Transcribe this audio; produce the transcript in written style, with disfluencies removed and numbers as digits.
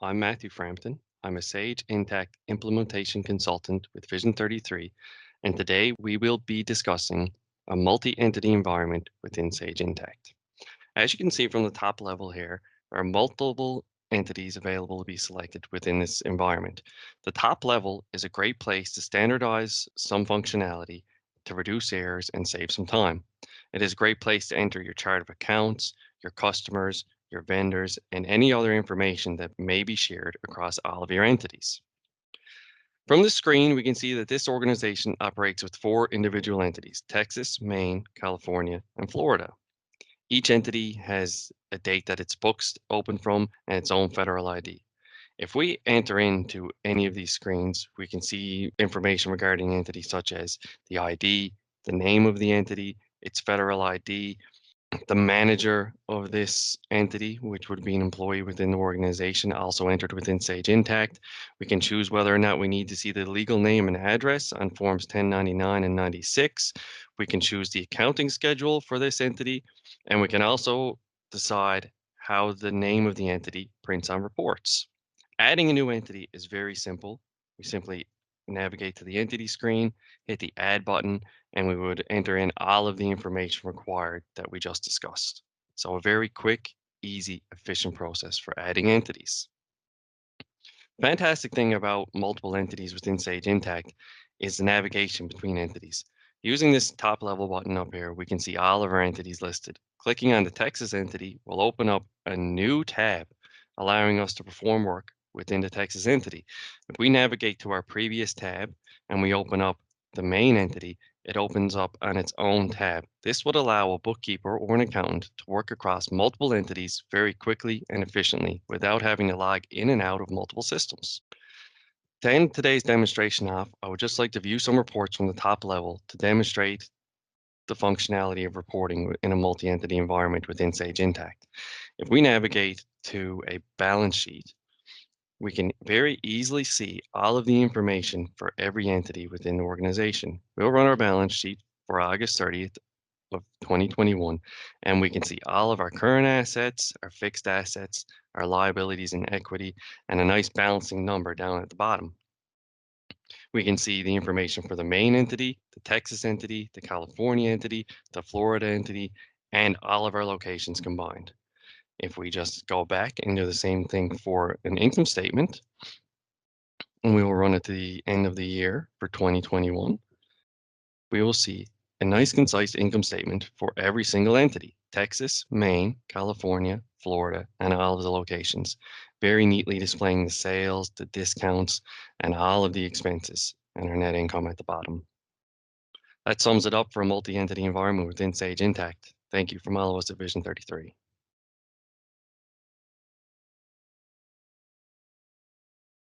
I'm Matthew Frampton. I'm a Sage Intacct implementation consultant with Vision 33, and today we will be discussing a multi-entity environment within Sage Intacct. As you can see from the top level here, there are multiple entities available to be selected within this environment. The top level is a great place to standardize some functionality to reduce errors and save some time. It is a great place to enter your chart of accounts, your customers, your vendors, and any other information that may be shared across all of your entities. From the screen, we can see that this organization operates with 4 individual entities: Texas, Maine, California, and Florida. Each entity has a date that its books open from and its own federal ID. If we enter into any of these screens, we can see information regarding entities such as the ID, the name of the entity, its federal ID, the manager of this entity, which would be an employee within the organization, also entered within Sage Intacct. We can choose whether or not we need to see the legal name and address on Forms 1099 and 96. We can choose the accounting schedule for this entity, and we can also decide how the name of the entity prints on reports. Adding a new entity is very simple. We simply navigate to the entity screen, hit the add button, and we would enter in all of the information required that we just discussed. So a very quick, easy, efficient process for adding entities. Fantastic thing about multiple entities within Sage Intacct is the navigation between entities. Using this top level button up here, we can see all of our entities listed. Clicking on the Texas entity will open up a new tab, allowing us to perform work within the Texas entity. If we navigate to our previous tab and we open up the main entity, it opens up on its own tab. This would allow a bookkeeper or an accountant to work across multiple entities very quickly and efficiently without having to log in and out of multiple systems. To end today's demonstration off, I would just like to view some reports from the top level to demonstrate the functionality of reporting in a multi-entity environment within Sage Intacct. If we navigate to a balance sheet, we can very easily see all of the information for every entity within the organization. We'll run our balance sheet for August 30th of 2021, and we can see all of our current assets, our fixed assets, our liabilities and equity, and a nice balancing number down at the bottom. We can see the information for the main entity, the Texas entity, the California entity, the Florida entity, and all of our locations combined. If we just go back and do the same thing for an income statement, and we will run it to the end of the year for 2021, we will see a nice concise income statement for every single entity: Texas, Maine, California, Florida, and all of the locations, very neatly displaying the sales, the discounts, and all of the expenses and our net income at the bottom. That sums it up for a multi-entity environment within Sage Intacct. Thank you from all of us at Vision 33.